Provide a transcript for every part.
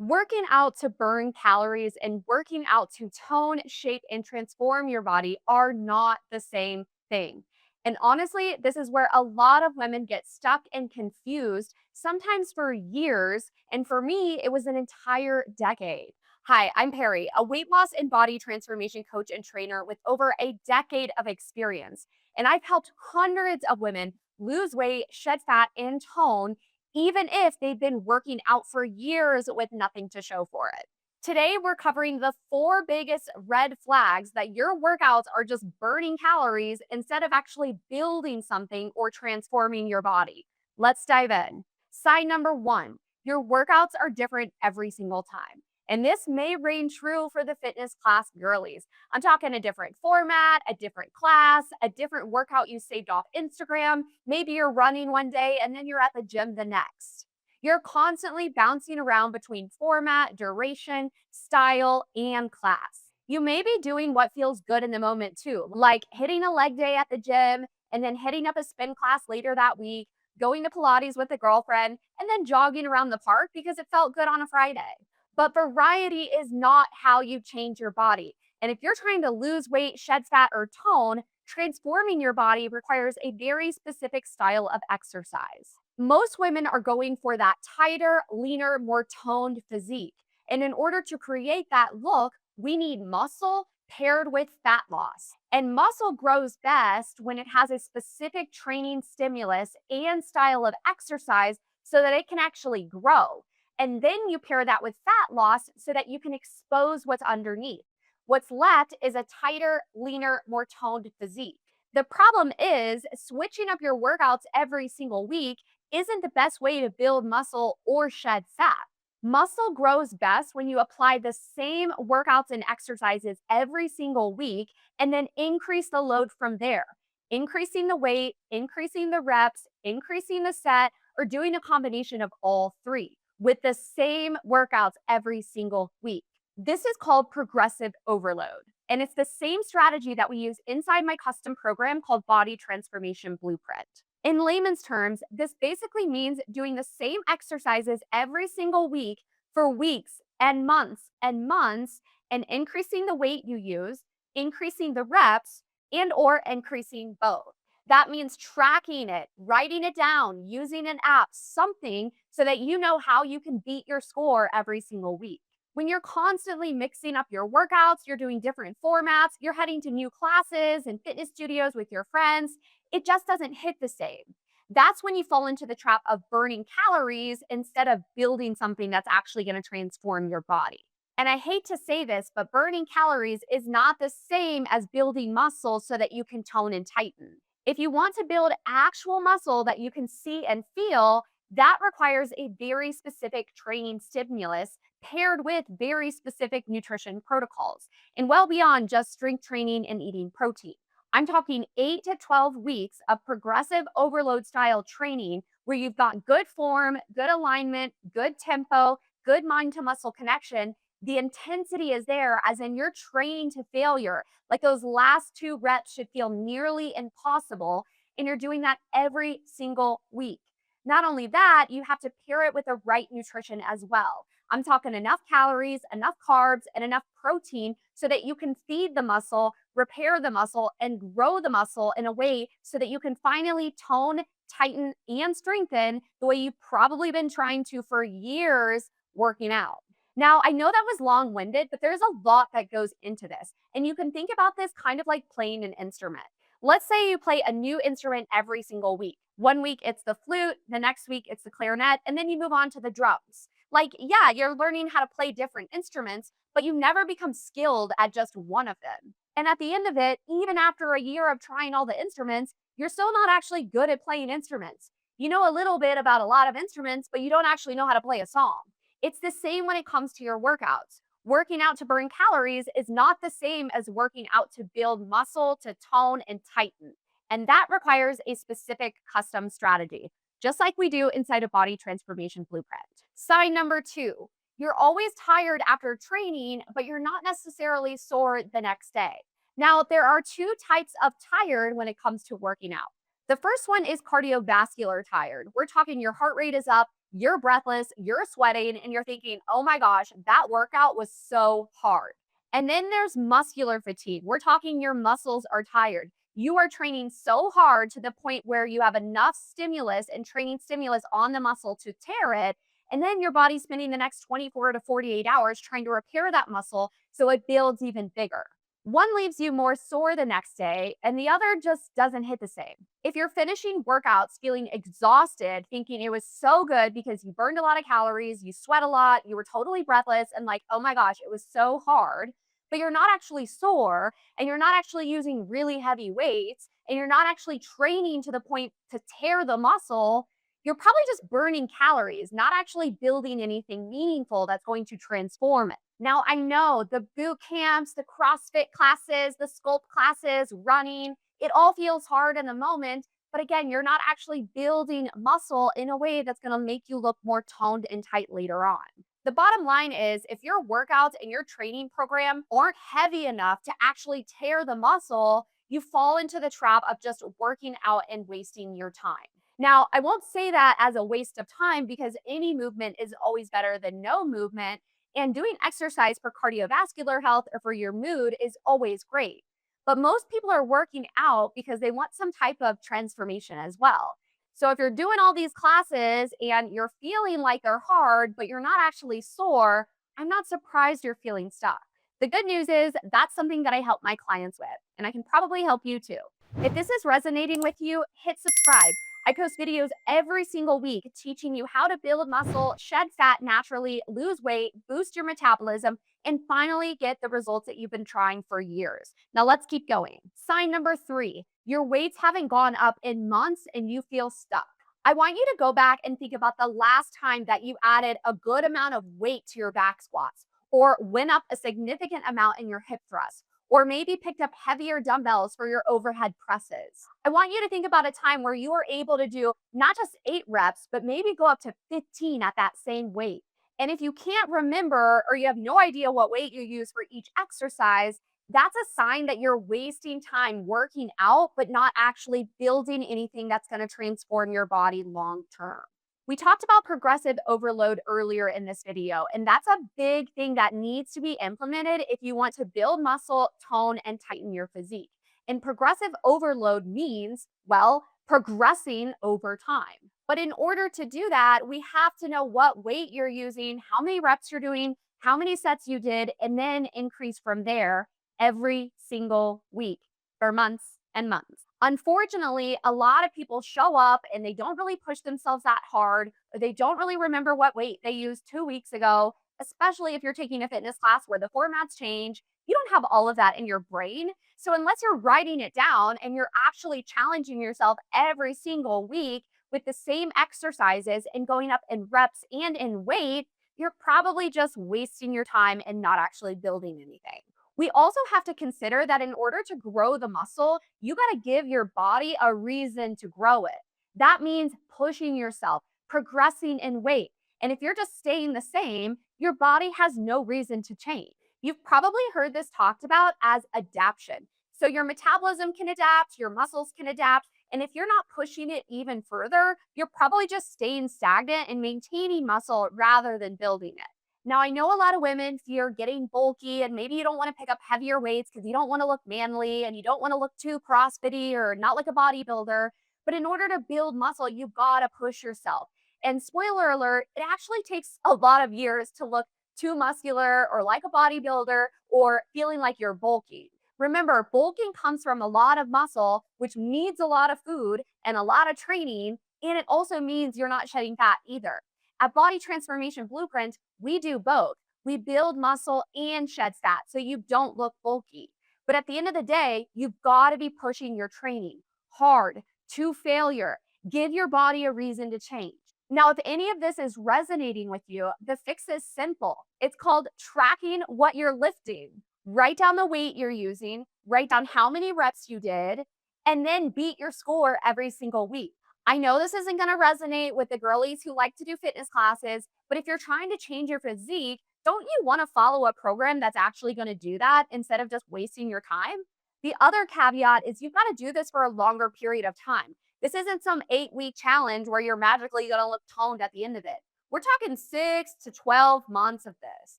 Working out to burn calories and working out to tone, shape, and transform your body are not the same thing. And honestly, this is where a lot of women get stuck and confused, sometimes for years. And for me, it was an entire decade. Hi, I'm Perry, a weight loss and body transformation coach and trainer with over a decade of experience. And I've helped hundreds of women lose weight, shed fat, and tone even if they've been working out for years with nothing to show for it. Today, we're covering the four biggest red flags that your workouts are just burning calories instead of actually building something or transforming your body. Let's dive in. Sign number one, your workouts are different every single time. And this may reign true for the fitness class girlies. I'm talking a different format, a different class, a different workout you saved off Instagram. Maybe you're running one day and then you're at the gym the next. You're constantly bouncing around between format, duration, style, and class. You may be doing what feels good in the moment too, like hitting a leg day at the gym and then hitting up a spin class later that week, going to Pilates with a girlfriend, and then jogging around the park because it felt good on a Friday. But variety is not how you change your body. And if you're trying to lose weight, shed fat, or tone, transforming your body requires a very specific style of exercise. Most women are going for that tighter, leaner, more toned physique. And in order to create that look, we need muscle paired with fat loss. And muscle grows best when it has a specific training stimulus and style of exercise so that it can actually grow. And then you pair that with fat loss so that you can expose what's underneath. What's left is a tighter, leaner, more toned physique. The problem is switching up your workouts every single week isn't the best way to build muscle or shed fat. Muscle grows best when you apply the same workouts and exercises every single week and then increase the load from there. Increasing the weight, increasing the reps, increasing the set, or doing a combination of all three with the same workouts every single week. This is called progressive overload. And it's the same strategy that we use inside my custom program called Body Transformation Blueprint. In layman's terms, this basically means doing the same exercises every single week for weeks and months, and increasing the weight you use, increasing the reps, and or increasing both. That means tracking it, writing it down, using an app, something so that you know how you can beat your score every single week. When you're constantly mixing up your workouts, you're doing different formats, you're heading to new classes and fitness studios with your friends, it just doesn't hit the same. That's when you fall into the trap of burning calories instead of building something that's actually going to transform your body. And I hate to say this, but burning calories is not the same as building muscle so that you can tone and tighten. If you want to build actual muscle that you can see and feel, that requires a very specific training stimulus paired with very specific nutrition protocols, and well beyond just strength training and eating protein. I'm talking 8 to 12 weeks of progressive overload style training where you've got good form, good alignment, good tempo, good mind to muscle connection. The intensity is there, as in you're training to failure. Like those last two reps should feel nearly impossible, and you're doing that every single week. Not only that, you have to pair it with the right nutrition as well. I'm talking enough calories, enough carbs, and enough protein so that you can feed the muscle, repair the muscle, and grow the muscle in a way so that you can finally tone, tighten, and strengthen the way you've probably been trying to for years working out. Now, I know that was long winded, but there's a lot that goes into this. And you can think about this kind of like playing an instrument. Let's say you play a new instrument every single week. One week it's the flute, the next week it's the clarinet, and then you move on to the drums. Like, yeah, you're learning how to play different instruments, but you never become skilled at just one of them. And at the end of it, even after a year of trying all the instruments, you're still not actually good at playing instruments. You know a little bit about a lot of instruments, but you don't actually know how to play a song. It's the same when it comes to your workouts. Working out to burn calories is not the same as working out to build muscle, to tone, and tighten. And that requires a specific custom strategy, just like we do inside a body transformation blueprint. Sign number two, you're always tired after training, but you're not necessarily sore the next day. Now, there are two types of tired when it comes to working out. The first one is cardiovascular tired. We're talking your heart rate is up, You're breathless, you're sweating, and you're thinking, oh my gosh, that workout was so hard. And then there's muscular fatigue. We're talking your muscles are tired. You are training so hard to the point where you have enough stimulus and training stimulus on the muscle to tear it. And then your body's spending the next 24 to 48 hours trying to repair that muscle so it builds even bigger. One leaves you more sore the next day, and the other just doesn't hit the same. If you're finishing workouts feeling exhausted, thinking it was so good because you burned a lot of calories, you sweat a lot, you were totally breathless, and like, oh my gosh, it was so hard, but you're not actually sore, and you're not actually using really heavy weights, and you're not actually training to the point to tear the muscle, you're probably just burning calories, not actually building anything meaningful that's going to transform it. Now, I know the boot camps, the CrossFit classes, the sculpt classes, running, it all feels hard in the moment. But again, you're not actually building muscle in a way that's going to make you look more toned and tight later on. The bottom line is if your workouts and your training program aren't heavy enough to actually tear the muscle, you fall into the trap of just working out and wasting your time. Now, I won't say that as a waste of time because any movement is always better than no movement. And doing exercise for cardiovascular health or for your mood is always great. But most people are working out because they want some type of transformation as well. So if you're doing all these classes and you're feeling like they're hard, but you're not actually sore, I'm not surprised you're feeling stuck. The good news is that's something that I help my clients with, and I can probably help you too. If this is resonating with you, hit subscribe. I post videos every single week teaching you how to build muscle, shed fat naturally, lose weight, boost your metabolism, and finally get the results that you've been trying for years. Now let's keep going. Sign number 3, your weights haven't gone up in months and you feel stuck. I want you to go back and think about the last time that you added a good amount of weight to your back squats, or went up a significant amount in your hip thrust, or maybe picked up heavier dumbbells for your overhead presses. I want you to think about a time where you were able to do not just 8 reps, but maybe go up to 15 at that same weight. And if you can't remember or you have no idea what weight you use for each exercise, that's a sign that you're wasting time working out, but not actually building anything that's going to transform your body long term. We talked about progressive overload earlier in this video, and that's a big thing that needs to be implemented if you want to build muscle, tone, and tighten your physique. And progressive overload means, well, progressing over time. But in order to do that, we have to know what weight you're using, how many reps you're doing, how many sets you did, and then increase from there every single week for months and months. Unfortunately, a lot of people show up and they don't really push themselves that hard, or they don't really remember what weight they used 2 weeks ago, especially if you're taking a fitness class where the formats change. You don't have all of that in your brain. So, unless you're writing it down and you're actually challenging yourself every single week with the same exercises and going up in reps and in weight, you're probably just wasting your time and not actually building anything. We also have to consider that in order to grow the muscle, you got to give your body a reason to grow it. That means pushing yourself, progressing in weight. And if you're just staying the same, your body has no reason to change. You've probably heard this talked about as adaptation. So your metabolism can adapt, your muscles can adapt. And if you're not pushing it even further, you're probably just staying stagnant and maintaining muscle rather than building it. Now, I know a lot of women fear getting bulky and maybe you don't want to pick up heavier weights because you don't want to look manly and you don't want to look too CrossFitty or not like a bodybuilder. But in order to build muscle, you've got to push yourself. And spoiler alert, it actually takes a lot of years to look too muscular or like a bodybuilder or feeling like you're bulky. Remember, bulking comes from a lot of muscle, which needs a lot of food and a lot of training. And it also means you're not shedding fat either. At Body Transformation Blueprint, we do both. We build muscle and shed fat so you don't look bulky. But at the end of the day, you've got to be pushing your training hard to failure. Give your body a reason to change. Now, if any of this is resonating with you, the fix is simple. It's called tracking what you're lifting. Write down the weight you're using, write down how many reps you did, and then beat your score every single week. I know this isn't going to resonate with the girlies who like to do fitness classes, but if you're trying to change your physique, don't you want to follow a program that's actually going to do that instead of just wasting your time? The other caveat is you've got to do this for a longer period of time. This isn't some 8-week challenge where you're magically going to look toned at the end of it. We're talking 6 to 12 months of this.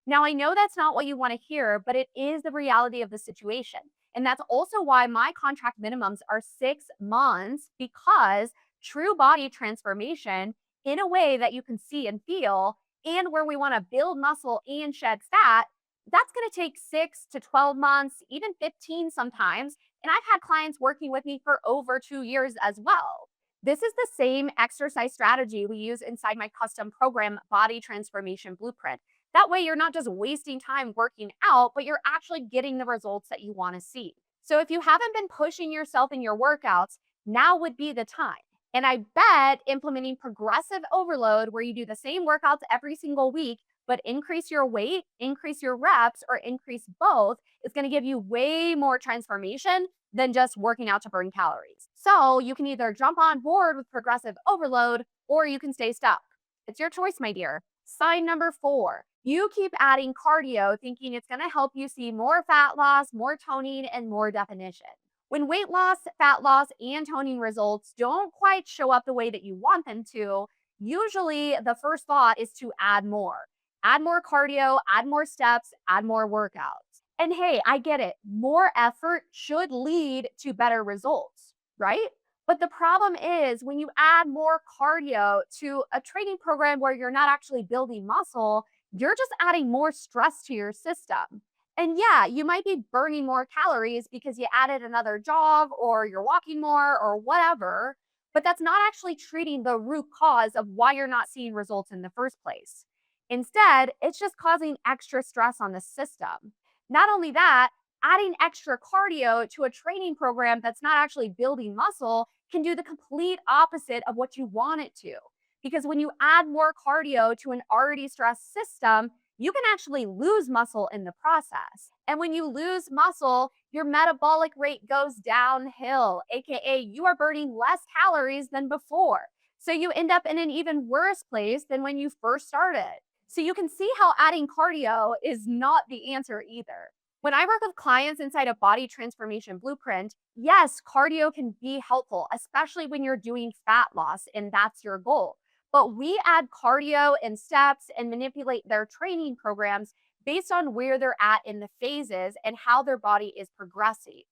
Now, I know that's not what you want to hear, but it is the reality of the situation. And that's also why my contract minimums are 6 months, because true body transformation in a way that you can see and feel, and where we want to build muscle and shed fat, that's going to take 6 to 12 months, even 15 sometimes. And I've had clients working with me for over 2 years as well. This is the same exercise strategy we use inside my custom program, Body Transformation Blueprint. That way, you're not just wasting time working out, but you're actually getting the results that you want to see. So, if you haven't been pushing yourself in your workouts, now would be the time. And I bet implementing progressive overload, where you do the same workouts every single week, but increase your weight, increase your reps, or increase both, is going to give you way more transformation than just working out to burn calories. So you can either jump on board with progressive overload or you can stay stuck. It's your choice, my dear. Sign number 4. You keep adding cardio thinking it's going to help you see more fat loss, more toning, and more definition. When weight loss, fat loss, and toning results don't quite show up the way that you want them to, usually the first thought is to add more. Add more cardio, add more steps, add more workouts. And hey, I get it. More effort should lead to better results, right? But the problem is when you add more cardio to a training program where you're not actually building muscle, you're just adding more stress to your system. And yeah, you might be burning more calories because you added another jog or you're walking more or whatever, but that's not actually treating the root cause of why you're not seeing results in the first place. Instead, it's just causing extra stress on the system. Not only that, adding extra cardio to a training program that's not actually building muscle can do the complete opposite of what you want it to. Because when you add more cardio to an already stressed system, you can actually lose muscle in the process. And when you lose muscle, your metabolic rate goes downhill, aka you are burning less calories than before. So you end up in an even worse place than when you first started. So you can see how adding cardio is not the answer either. When I work with clients inside a body transformation blueprint, yes, cardio can be helpful, especially when you're doing fat loss and that's your goal. But we add cardio and steps and manipulate their training programs based on where they're at in the phases and how their body is progressing.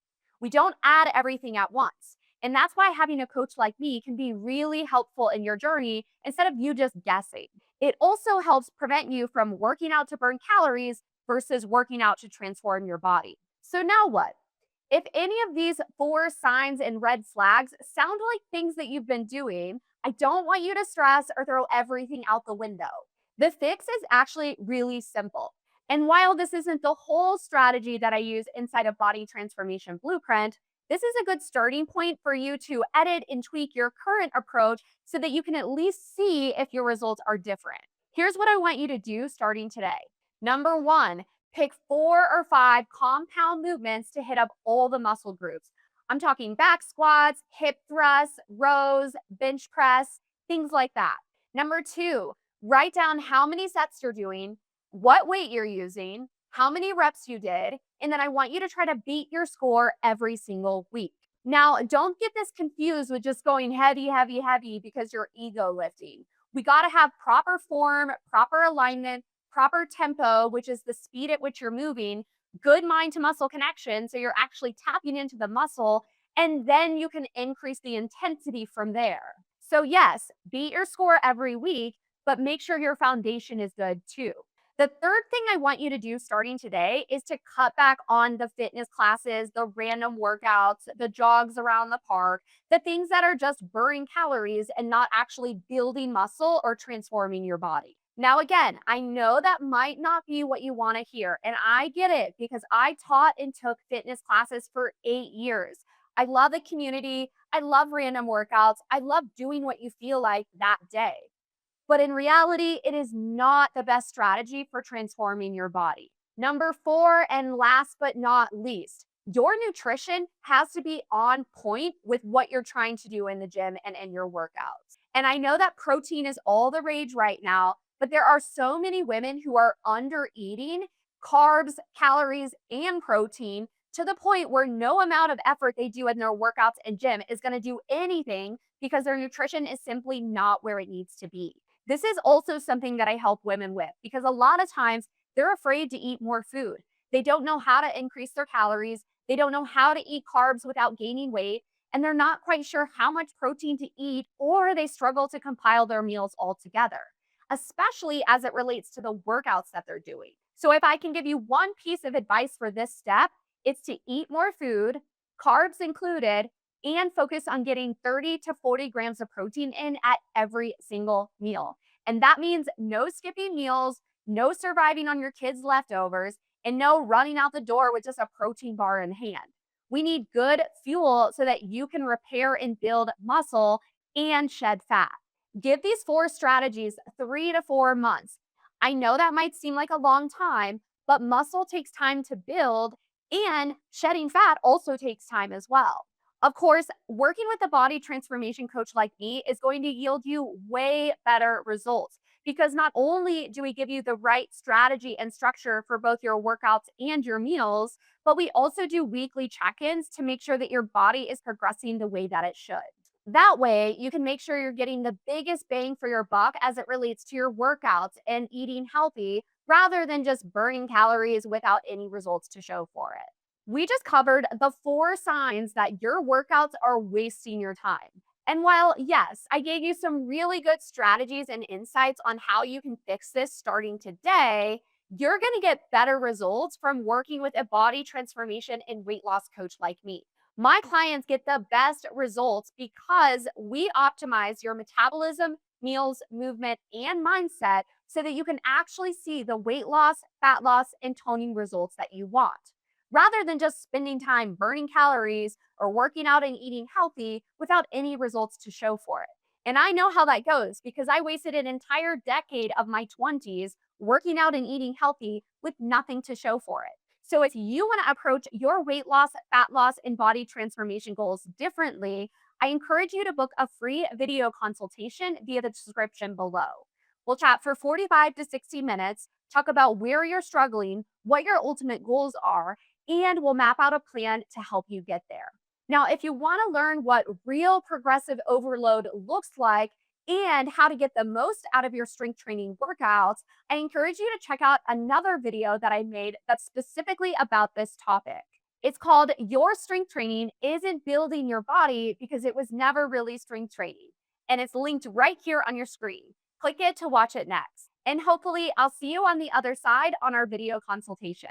We don't add everything at once. And that's why having a coach like me can be really helpful in your journey instead of you just guessing. It also helps prevent you from working out to burn calories versus working out to transform your body. So now what? If any of these 4 signs and red flags sound like things that you've been doing, I don't want you to stress or throw everything out the window. The fix is actually really simple. And while this isn't the whole strategy that I use inside a body transformation blueprint, this is a good starting point for you to edit and tweak your current approach so that you can at least see if your results are different. Here's what I want you to do starting today. Number 1, pick 4 or 5 compound movements to hit up all the muscle groups. I'm talking back squats, hip thrusts, rows, bench press, things like that. Number 2, write down how many sets you're doing, what weight you're using, how many reps you did, and then I want you to try to beat your score every single week. Now, don't get this confused with just going heavy, heavy, heavy because you're ego lifting. We got to have proper form, proper alignment, proper tempo, which is the speed at which you're moving, good mind to muscle connection. So you're actually tapping into the muscle, and then you can increase the intensity from there. So, yes, beat your score every week, but make sure your foundation is good too. The third thing I want you to do starting today is to cut back on the fitness classes, the random workouts, the jogs around the park, the things that are just burning calories and not actually building muscle or transforming your body. Now, again, I know that might not be what you want to hear, and I get it because I taught and took fitness classes for 8 years. I love the community. I love random workouts. I love doing what you feel like that day. But in reality, it is not the best strategy for transforming your body. Number 4, and last but not least, your nutrition has to be on point with what you're trying to do in the gym and in your workouts. And I know that protein is all the rage right now, but there are so many women who are under eating carbs, calories, and protein to the point where no amount of effort they do in their workouts and gym is going to do anything because their nutrition is simply not where it needs to be. This is also something that I help women with because a lot of times they're afraid to eat more food. They don't know how to increase their calories. They don't know how to eat carbs without gaining weight. And they're not quite sure how much protein to eat, or they struggle to compile their meals altogether, especially as it relates to the workouts that they're doing. So, if I can give you one piece of advice for this step, it's to eat more food, carbs included, and focus on getting 30 to 40 grams of protein in at every single meal. And that means no skipping meals, no surviving on your kids' leftovers, and no running out the door with just a protein bar in hand. We need good fuel so that you can repair and build muscle and shed fat. Give these 4 strategies 3 to 4 months. I know that might seem like a long time, but muscle takes time to build and shedding fat also takes time as well. Of course, working with a body transformation coach like me is going to yield you way better results because not only do we give you the right strategy and structure for both your workouts and your meals, but we also do weekly check ins to make sure that your body is progressing the way that it should. That way, you can make sure you're getting the biggest bang for your buck as it relates to your workouts and eating healthy rather than just burning calories without any results to show for it. We just covered the 4 signs that your workouts are wasting your time. And while, yes, I gave you some really good strategies and insights on how you can fix this starting today, you're going to get better results from working with a body transformation and weight loss coach like me. My clients get the best results because we optimize your metabolism, meals, movement, and mindset so that you can actually see the weight loss, fat loss, and toning results that you want, rather than just spending time burning calories or working out and eating healthy without any results to show for it. And I know how that goes because I wasted an entire decade of my 20s working out and eating healthy with nothing to show for it. So, if you want to approach your weight loss, fat loss, and body transformation goals differently, I encourage you to book a free video consultation via the description below. We'll chat for 45 to 60 minutes, talk about where you're struggling, what your ultimate goals are, and we'll map out a plan to help you get there. Now, if you want to learn what real progressive overload looks like and how to get the most out of your strength training workouts, I encourage you to check out another video that I made that's specifically about this topic. It's called Your Strength Training Isn't Building Your Body Because It Was Never Really Strength Training. And it's linked right here on your screen. Click it to watch it next. And hopefully, I'll see you on the other side on our video consultation.